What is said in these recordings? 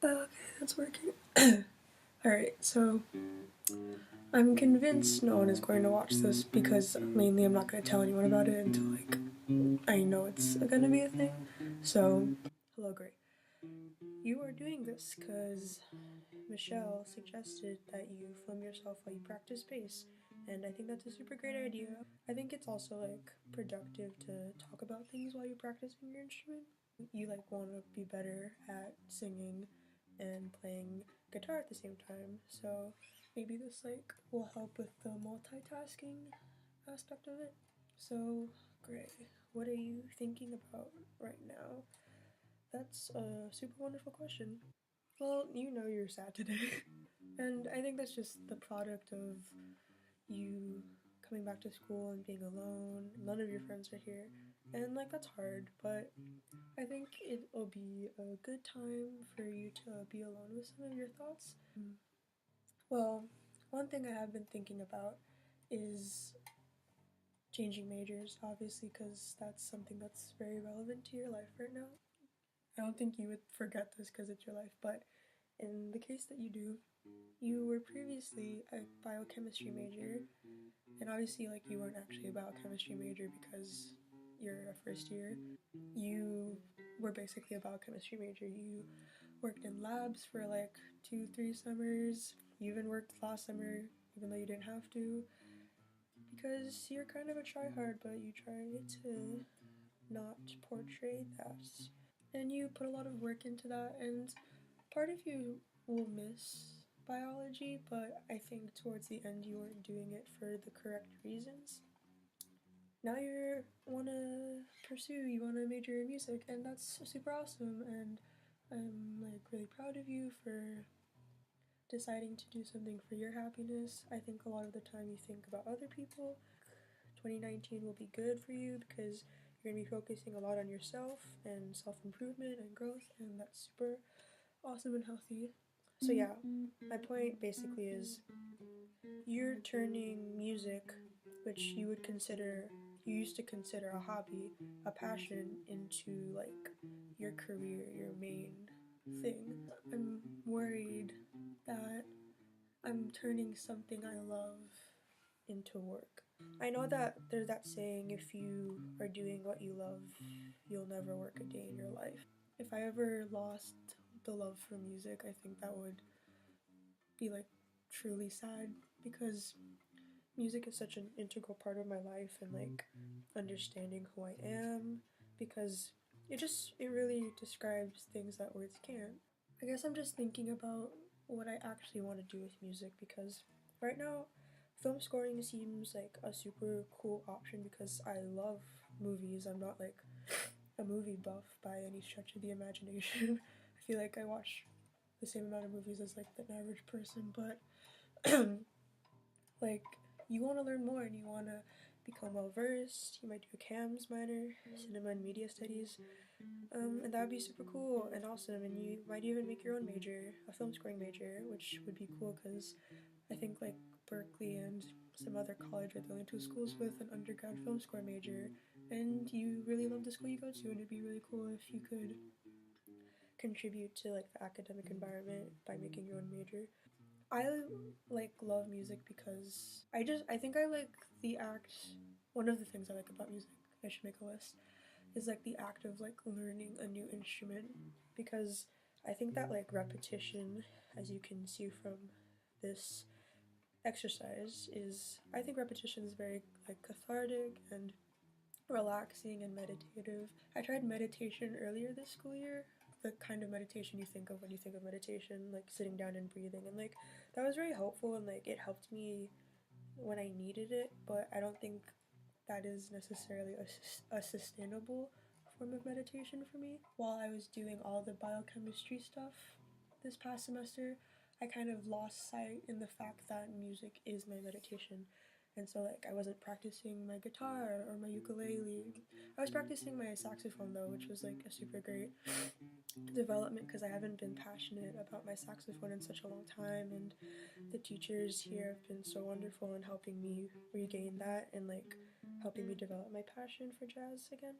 Okay, that's working. Alright, so I'm convinced no one is going to watch this because mainly I'm not going to tell anyone about it until like I know it's going to be a thing. So, hello, Gray. You are doing this because Michelle suggested that you film yourself while you practice bass, and I think that's a super great idea. I think it's also like productive to talk about things while you're practicing your instrument. You like want to be better at singing and playing guitar at the same time, so maybe this like will help with the multitasking aspect of it. So, Gray, what are you thinking about right now? That's a super wonderful question. Well, you know you're sad today. And I think that's just the product of you coming back to school and being alone. None of your friends are here. And like that's hard, but I think it'll be a good time for you to be alone with some of your thoughts. Well, one thing I have been thinking about is changing majors, obviously, because that's something that's very relevant to your life right now. I don't think you would forget this because it's your life, but in the case that you do, you were previously a biochemistry major, and obviously, like, you weren't actually a biochemistry major because you're a first year. You were basically a biochemistry major. You worked in labs for like 2, 3 summers. You even worked last summer, even though you didn't have to, because you're kind of a tryhard, but you try to not portray that. And you put a lot of work into that, and part of you will miss biology, but I think towards the end you weren't doing it for the correct reasons. Now you you want to major in music, and that's super awesome, and I'm like really proud of you for deciding to do something for your happiness. I think a lot of the time you think about other people. 2019 will be good for you because you're going to be focusing a lot on yourself and self-improvement and growth, and that's super awesome and healthy. So yeah, my point basically is you're turning music, which you used to consider a hobby, a passion, into like your career, your main thing. I'm worried that I'm turning something I love into work. I know that there's that saying, if you are doing what you love, you'll never work a day in your life. If I ever lost the love for music, I think that would be like truly sad because music is such an integral part of my life and like understanding who I am because it really describes things that words can't. I guess I'm just thinking about what I actually want to do with music because right now film scoring seems like a super cool option because I love movies. I'm not like a movie buff by any stretch of the imagination. I feel like I watch the same amount of movies as like the average person, but like you want to learn more and you want to become well versed. You might do a CAMS minor, cinema and media studies, and that would be super cool and awesome. And you might even make your own major, a film scoring major, which would be cool because I think like Berkeley and some other college are the only two schools with an undergrad film score major. And you really love the school you go to, and it'd be really cool if you could contribute to like the academic environment by making your own major. I like love music because I think I like the act. One of the things I like about music, I should make a list, is like the act of like learning a new instrument because I think that like repetition, as you can see from this exercise, is I think repetition is very like cathartic and relaxing and meditative. I tried meditation earlier this school year, the kind of meditation you think of when you think of meditation, like sitting down and breathing, and like that was very helpful and like it helped me when I needed it, but I don't think that is necessarily a sustainable form of meditation for me. While I was doing all the biochemistry stuff this past semester, I kind of lost sight in the fact that music is my meditation. And so like I wasn't practicing my guitar or my ukulele. I was practicing my saxophone though, which was like a super great development because I haven't been passionate about my saxophone in such a long time, and the teachers here have been so wonderful in helping me regain that and like helping me develop my passion for jazz again.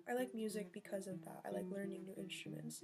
I like music because of that. I like learning new instruments.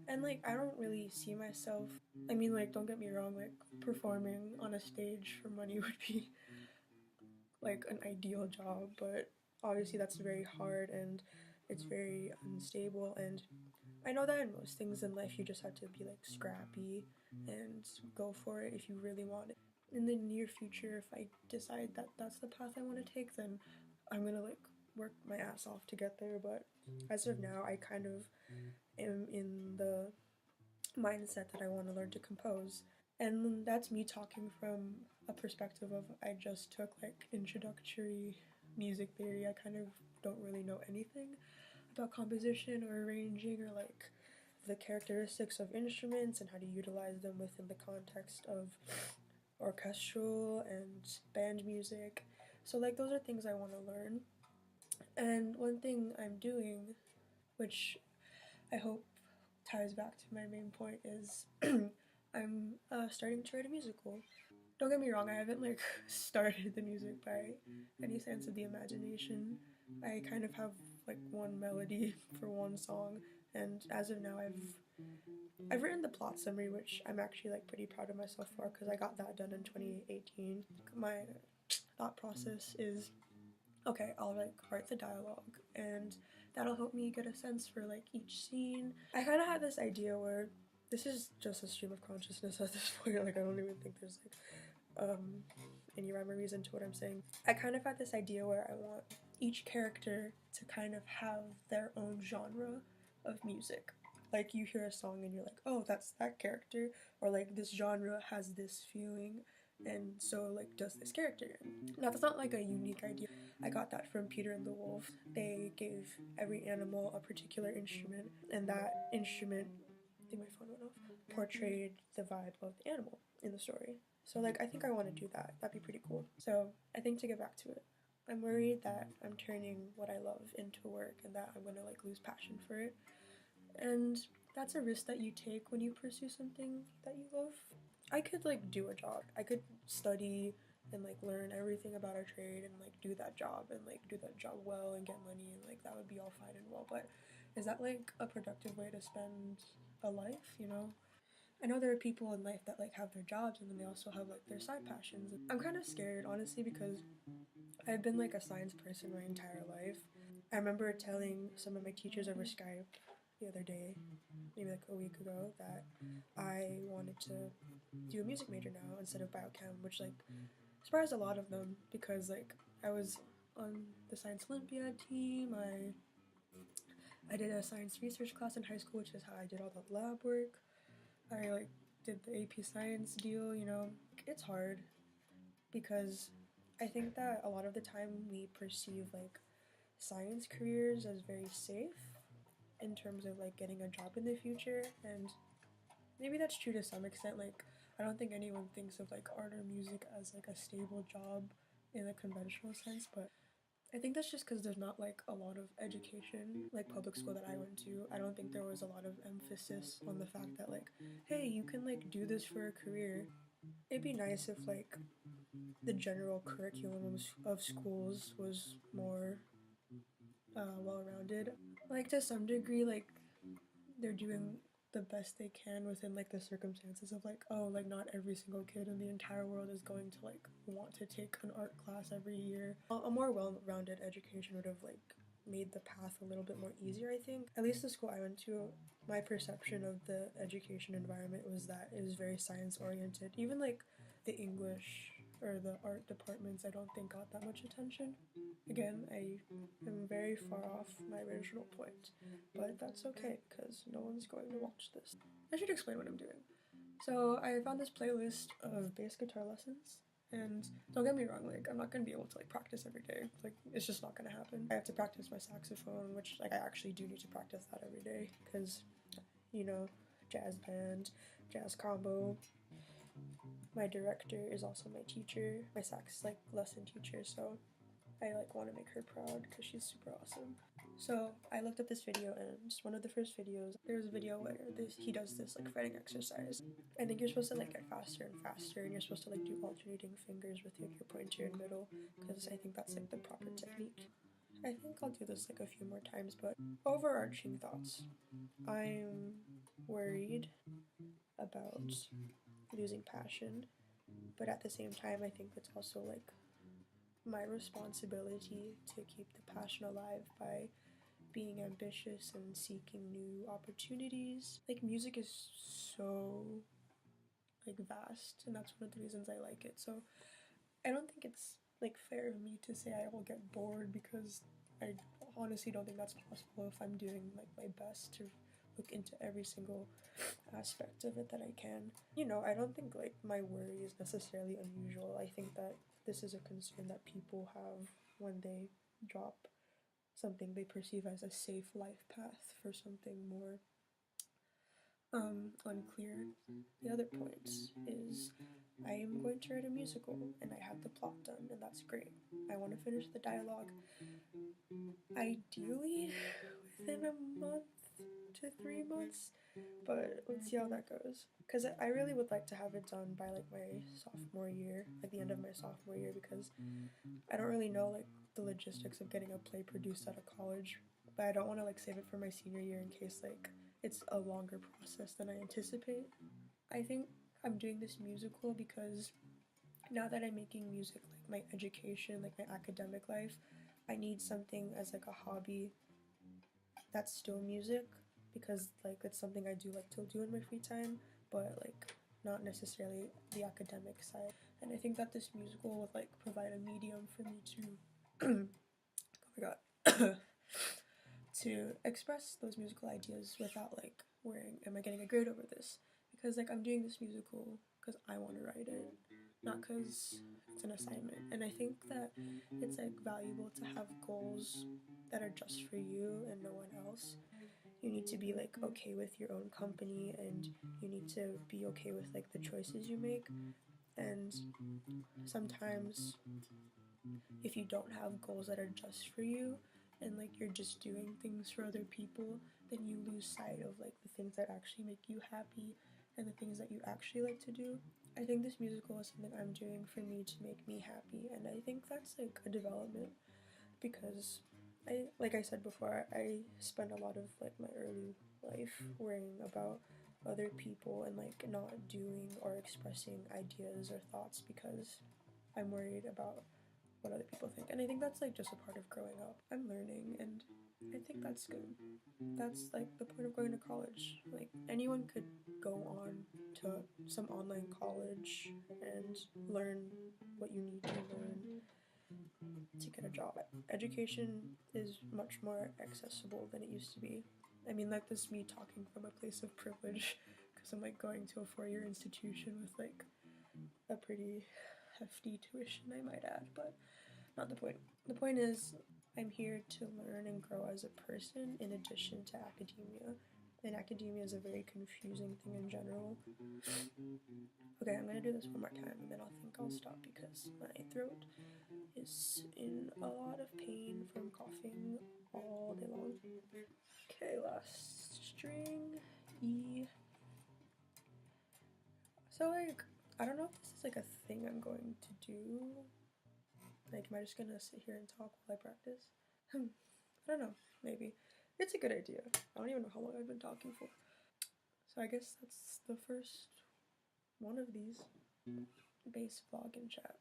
And like I don't really see myself, I mean like don't get me wrong, like performing on a stage for money would be like an ideal job, but obviously that's very hard and it's very unstable, and I know that in most things in life you just have to be like scrappy and go for it if you really want it. In the near future, if I decide that that's the path I want to take, then I'm gonna like work my ass off to get there, but as of now I kind of am in the mindset that I want to learn to compose. And that's me talking from a perspective of I just took like introductory music theory. I kind of don't really know anything about composition or arranging or like the characteristics of instruments and how to utilize them within the context of orchestral and band music. So like those are things I want to learn. And one thing I'm doing, which I hope ties back to my main point, is I'm starting to write a musical. Don't get me wrong, I haven't like started the music by any sense of the imagination. I kind of have like one melody for one song, and as of now I've written the plot summary, which I'm actually like pretty proud of myself for because I got that done in 2018. My thought process is, okay, I'll like write the dialogue and that'll help me get a sense for like each scene. I kind of had this idea where this is just a stream of consciousness at this point, like I don't even think there's like any rhyme or reason to what I'm saying. I kind of had this idea where I want each character to kind of have their own genre of music. Like you hear a song and you're like, oh, that's that character, or like this genre has this feeling, and so like does this character. Now that's not like a unique idea. I got that from Peter and the Wolf. They gave every animal a particular instrument, and that instrument, I think my phone went off, portrayed the vibe of the animal in the story. So like I think I want to do that. That'd be pretty cool. So I think to get back to it, I'm worried that I'm turning what I love into work and that I'm gonna like lose passion for it. And that's a risk that you take when you pursue something that you love. I could like do a job. I could study and like learn everything about a trade and like do that job and like do that job well and get money, and like that would be all fine and well. But is that like a productive way to spend a life, you know? I know there are people in life that like have their jobs and then they also have like their side passions. I'm kind of scared honestly because I've been like a science person my entire life. I remember telling some of my teachers over Skype the other day, maybe like a week ago, that I wanted to do a music major now instead of biochem, which like surprised a lot of them because like I was on the science Olympiad team. I did a science research class in high school, which is how I did all the lab work. I like did the AP science deal, you know. It's hard because I think that a lot of the time we perceive like science careers as very safe in terms of like getting a job in the future, and maybe that's true to some extent. Like I don't think anyone thinks of like art or music as like a stable job in a conventional sense, but I think that's just because there's not like a lot of education, like public school that I went to. I don't think there was a lot of emphasis on the fact that like, hey, you can like do this for a career. It'd be nice if like the general curriculum of schools was more well-rounded. Like to some degree, like they're doing the best they can within like the circumstances of like, oh, like not every single kid in the entire world is going to like want to take an art class every year. A more well-rounded education would have like made the path a little bit more easier, I think. At least the school I went to, my perception of the education environment was that it was very science oriented. Even like the English or the art departments I don't think got that much attention. Again, I am very far off my original point, but that's okay because no one's going to watch this. I should explain what I'm doing. So I found this playlist of bass guitar lessons, and don't get me wrong, like I'm not gonna be able to like practice every day. Like it's just not gonna happen. I have to practice my saxophone, which like I actually do need to practice that every day because, you know, jazz band, jazz combo. My director is also my teacher, my sax like lesson teacher, so I like want to make her proud because she's super awesome. So I looked up this video, and just one of the first videos, there's a video where he does this like fretting exercise. I think you're supposed to like get faster and faster, and you're supposed to like do alternating fingers with like your pointer and middle, because I think that's like the proper technique. I think I'll do this like a few more times, but overarching thoughts. I'm worried about losing passion, but at the same time I think it's also like my responsibility to keep the passion alive by being ambitious and seeking new opportunities. Like music is so like vast, and that's one of the reasons I like it. So I don't think it's like fair of me to say I will get bored, because I honestly don't think that's possible if I'm doing like my best to look into every single aspect of it that I can. You know, I don't think like my worry is necessarily unusual. I think that this is a concern that people have when they drop something they perceive as a safe life path for something more unclear. The other point is I am going to write a musical, and I have the plot done, and that's great. I want to finish the dialogue ideally within a month to 3 months, but let's see how that goes. Because I really would like to have it done by like my sophomore year, like the end of my sophomore year, because I don't really know like the logistics of getting a play produced out of college, but I don't want to like save it for my senior year in case like it's a longer process than I anticipate. I think I'm doing this musical because now that I'm making music like my education, like my academic life, I need something as like a hobby that's still music, because like it's something I do like to do in my free time, but like not necessarily the academic side. And I think that this musical would like provide a medium for me to oh my god to express those musical ideas without like worrying, am I getting a grade over this? Because like I'm doing this musical because I want to write it, not because it's an assignment. And I think that it's like valuable to have goals that are just for you and no one else. You need to be like okay with your own company, and you need to be okay with like the choices you make. And sometimes if you don't have goals that are just for you, and like you're just doing things for other people, then you lose sight of like the things that actually make you happy and the things that you actually like to do. I think this musical is something I'm doing for me to make me happy, and I think that's like a development, because I, like I said before, I spent a lot of like my early life worrying about other people and like not doing or expressing ideas or thoughts because I'm worried about what other people think. And I think that's like just a part of growing up. I'm learning, and I think that's good. That's like the point of going to college. Like anyone could go on to some online college and learn what you need to learn to get a job. Education is much more accessible than it used to be. I mean, like, this is me talking from a place of privilege, because I'm like going to a 4-year institution with like a pretty hefty tuition, I might add, but not the point. The point is, I'm here to learn and grow as a person in addition to academia. And academia is a very confusing thing in general. Okay, I'm gonna do this one more time, and then I'll think I'll stop because my throat is in a lot of pain from coughing all day long. Okay, last string, E. So like, I don't know if this is like a thing I'm going to do. Like, am I just gonna sit here and talk while I practice? I don't know, maybe. It's a good idea. I don't even know how long I've been talking for. So I guess that's the first one of these bass vlog and chat.